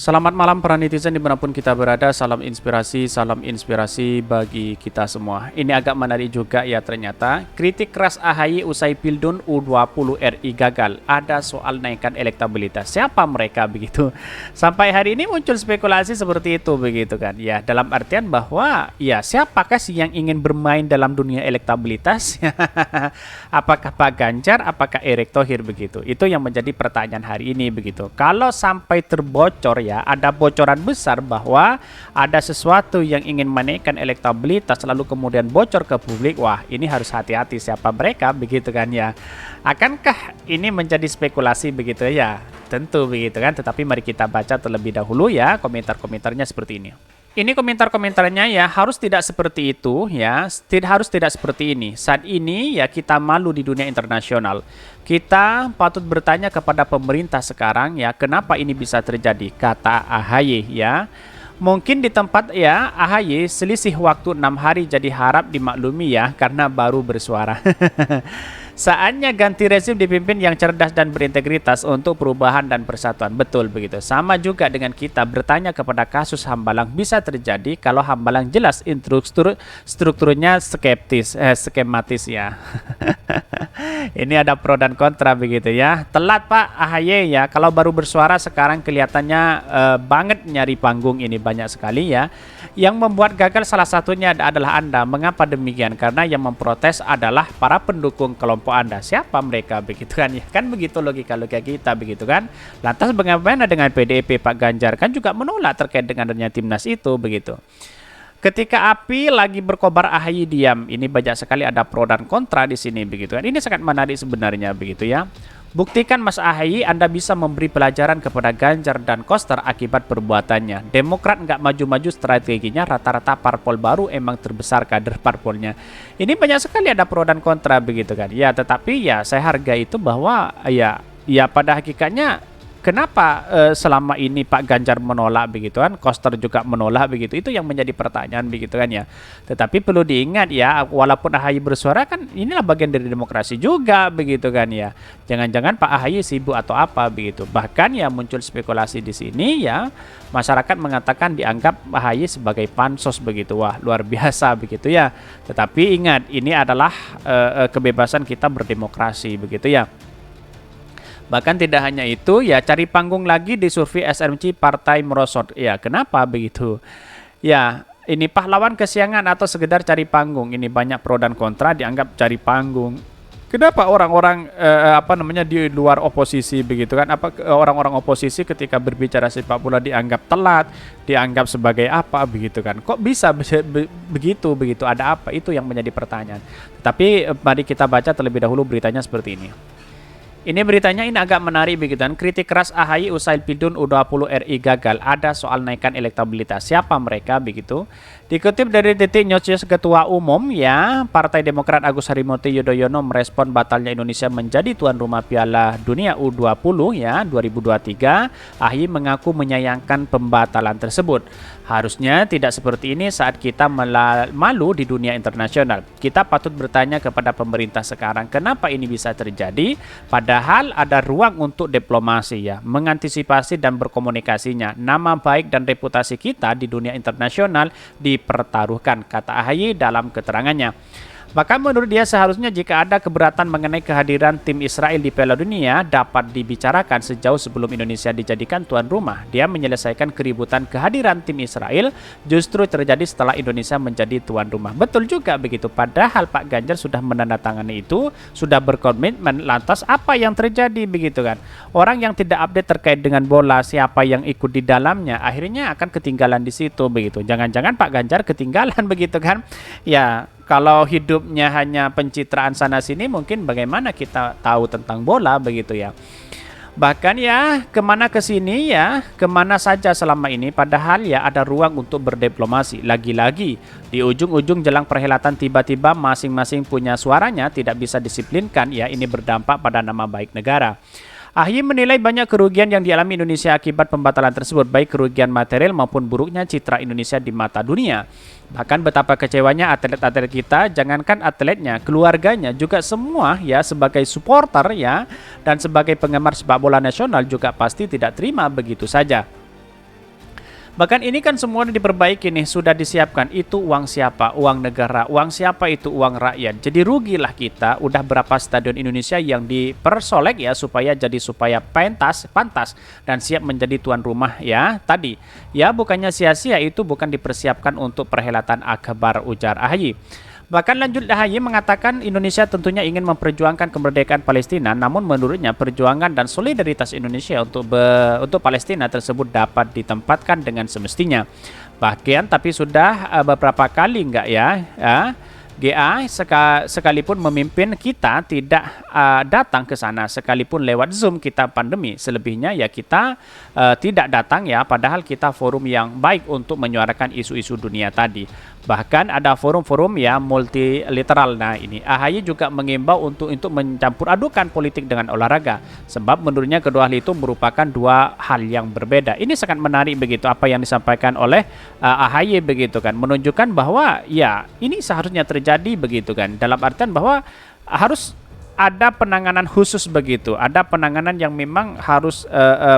Selamat malam para netizen dimanapun kita berada, salam inspirasi bagi kita semua. Ini agak menarik juga ya ternyata. Kritik keras AHY usai Pildun U20 RI gagal. Ada soal naikkan elektabilitas. Siapa mereka begitu? Sampai hari ini muncul spekulasi seperti itu begitu kan. Ya dalam artian bahwa ya siapakah sih yang ingin bermain dalam dunia elektabilitas? Apakah Pak Ganjar, apakah Erick Thohir begitu? Itu yang menjadi pertanyaan hari ini begitu. Kalau sampai terbocor ya, ada bocoran besar bahwa ada sesuatu yang ingin menaikkan elektabilitas lalu kemudian bocor ke publik, wah ini harus hati-hati siapa mereka begitu kan ya. Akankah ini menjadi spekulasi begitu ya? Tentu begitu kan, tetapi mari kita baca terlebih dahulu ya komentar-komentarnya seperti ini. Ini komentar-komentarnya ya, harus tidak seperti itu ya, harus tidak seperti ini. Saat ini ya kita malu di dunia internasional. Kita patut bertanya kepada pemerintah sekarang ya, kenapa ini bisa terjadi, kata AHY ya. Mungkin di tempat ya AHY selisih waktu 6 hari jadi harap dimaklumi ya, karena baru bersuara. Saatnya ganti rezim dipimpin yang cerdas dan berintegritas untuk perubahan dan persatuan. Betul begitu. Sama juga dengan kita bertanya kepada kasus Hambalang, bisa terjadi kalau Hambalang jelas strukturnya skematis ya. Ini ada pro dan kontra begitu ya. Telat Pak AHY ya. Kalau baru bersuara sekarang kelihatannya banget nyari panggung, ini banyak sekali ya. Yang membuat gagal salah satunya adalah Anda. Mengapa demikian? Karena yang memprotes adalah para pendukung kelompok Anda. Siapa mereka begitu kan ya? Kan begitu logika kita begitu kan. Lantas bagaimana dengan PDIP Pak Ganjar? Kan juga menolak terkait dengan adanya timnas itu begitu. Ketika api lagi berkobar AHY diam. Ini banyak sekali ada pro dan kontra di sini begitu kan. Ini sangat menarik sebenarnya begitu ya. Buktikan Mas AHY Anda bisa memberi pelajaran kepada Ganjar dan Koster akibat perbuatannya. Demokrat nggak maju-maju strateginya, rata-rata parpol baru emang terbesar kader parpolnya. Ini banyak sekali ada pro dan kontra begitu kan. Ya tetapi ya saya hargai itu bahwa ya pada hakikatnya kenapa selama ini Pak Ganjar menolak begitu kan, Koster juga menolak begitu, itu yang menjadi pertanyaan begitu kan ya. Tetapi perlu diingat ya, walaupun AHY bersuara kan inilah bagian dari demokrasi juga begitu kan ya. Jangan-jangan Pak AHY sibuk atau apa begitu. Bahkan ya muncul spekulasi di sini ya, masyarakat mengatakan dianggap AHY sebagai pansos begitu. Wah luar biasa begitu ya. Tetapi ingat ini adalah kebebasan kita berdemokrasi begitu ya. Bahkan tidak hanya itu ya, cari panggung lagi di survei SMC partai merosot. Ya kenapa begitu? Ya ini pahlawan kesiangan atau sekedar cari panggung? Ini banyak pro dan kontra, dianggap cari panggung. Kenapa orang-orang di luar oposisi begitu kan? Apa orang-orang oposisi ketika berbicara sepak bola dianggap telat, dianggap sebagai apa begitu kan? Kok bisa begitu? Ada apa? Itu yang menjadi pertanyaan. Tapi mari kita baca terlebih dahulu beritanya seperti ini. Ini beritanya ini agak menarik begitu kan. Kritik keras AHY usai Pildun U20 RI gagal. Ada soal naikkan elektabilitas. Siapa mereka begitu? Dikutip dari Detik News, Ketua Umum ya Partai Demokrat Agus Harimurti Yudhoyono merespon batalnya Indonesia menjadi tuan rumah Piala Dunia U20 ya 2023. AHY mengaku menyayangkan pembatalan tersebut. Harusnya tidak seperti ini saat kita malu di dunia internasional. Kita patut bertanya kepada pemerintah sekarang, kenapa ini bisa terjadi? Padahal ada ruang untuk diplomasi ya, mengantisipasi dan berkomunikasinya. Nama baik dan reputasi kita di dunia internasional dipertaruhkan, kata AHY dalam keterangannya. Maka menurut dia seharusnya jika ada keberatan mengenai kehadiran tim Israel di Piala Dunia dapat dibicarakan sejauh sebelum Indonesia dijadikan tuan rumah. Dia menyelesaikan keributan kehadiran tim Israel justru terjadi setelah Indonesia menjadi tuan rumah. Betul juga begitu. Padahal Pak Ganjar sudah menandatangani itu, sudah berkomitmen. Lantas apa yang terjadi begitu kan? Orang yang tidak update terkait dengan bola, siapa yang ikut di dalamnya, akhirnya akan ketinggalan di situ begitu. Jangan-jangan Pak Ganjar ketinggalan begitu kan? Ya. Kalau hidupnya hanya pencitraan sana-sini, mungkin bagaimana kita tahu tentang bola begitu ya. Bahkan ya kemana kesini ya, kemana saja selama ini. Padahal ya ada ruang untuk berdiplomasi. Lagi-lagi di ujung-ujung jelang perhelatan tiba-tiba masing-masing punya suaranya, tidak bisa disiplinkan ya. Ini berdampak pada nama baik negara. AHY menilai banyak kerugian yang dialami Indonesia akibat pembatalan tersebut, baik kerugian material maupun buruknya citra Indonesia di mata dunia. Bahkan betapa kecewanya atlet-atlet kita, jangankan atletnya, keluarganya juga semua ya sebagai supporter ya dan sebagai penggemar sepak bola nasional juga pasti tidak terima begitu saja. Bahkan ini kan semua diperbaiki nih, sudah disiapkan. Itu uang siapa? Uang negara. Uang siapa? Itu uang rakyat. Jadi rugilah kita. Udah berapa stadion Indonesia yang dipersolek ya supaya pantas dan siap menjadi tuan rumah ya. Tadi ya bukannya sia-sia, itu bukan dipersiapkan untuk perhelatan akbar, ujar AHY. Bahkan lanjut AHY mengatakan Indonesia tentunya ingin memperjuangkan kemerdekaan Palestina, namun menurutnya perjuangan dan solidaritas Indonesia untuk Palestina tersebut dapat ditempatkan dengan semestinya. Bahkan tapi sudah beberapa kali enggak ya, GA sekalipun memimpin kita tidak datang ke sana, sekalipun lewat Zoom kita pandemi. Selebihnya ya kita tidak datang ya, padahal kita forum yang baik untuk menyuarakan isu-isu dunia tadi. Bahkan ada forum-forum ya multilateral. Nah ini AHY juga mengimbau untuk mencampur adukan politik dengan olahraga, sebab menurutnya kedua hal itu merupakan dua hal yang berbeda. Ini sangat menarik begitu apa yang disampaikan oleh AHY begitu kan, menunjukkan bahwa ya ini seharusnya terjadi begitu kan, dalam artian bahwa harus ada penanganan khusus begitu, ada penanganan yang memang harus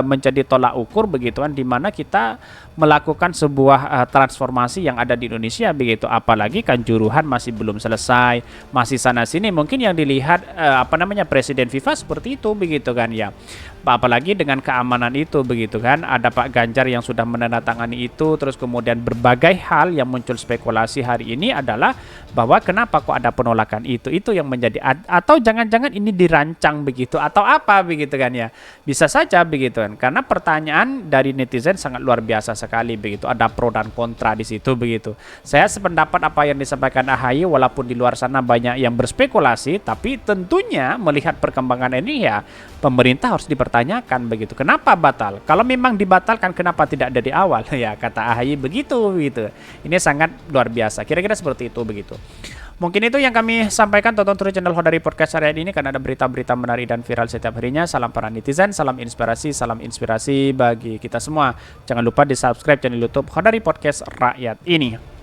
menjadi tolak ukur begitu kan, di mana kita melakukan sebuah transformasi yang ada di Indonesia begitu. Apalagi Kanjuruhan masih belum selesai, masih sana sini, mungkin yang dilihat Presiden FIFA seperti itu begitu kan ya. Apalagi dengan keamanan itu begitu kan, ada Pak Ganjar yang sudah menandatangani itu, terus kemudian berbagai hal yang muncul spekulasi hari ini adalah bahwa kenapa kok ada penolakan itu yang menjadi, atau jangan-jangan ini dirancang begitu atau apa begitu kan ya, bisa saja begitu kan, karena pertanyaan dari netizen sangat luar biasa sekali begitu, ada pro dan kontra di situ begitu. Saya sependapat apa yang disampaikan AHY, walaupun di luar sana banyak yang berspekulasi, tapi tentunya melihat perkembangan ini ya pemerintah harus dipertanyakan begitu. Kenapa batal? Kalau memang dibatalkan kenapa tidak dari awal? Ya kata AHY begitu gitu. Ini sangat luar biasa. Kira-kira seperti itu begitu. Mungkin itu yang kami sampaikan. Tonton terus channel Hodari Podcast hari ini karena ada berita-berita menarik dan viral setiap harinya. Salam para netizen, salam inspirasi bagi kita semua. Jangan lupa di subscribe channel YouTube Hodari Podcast Rakyat ini.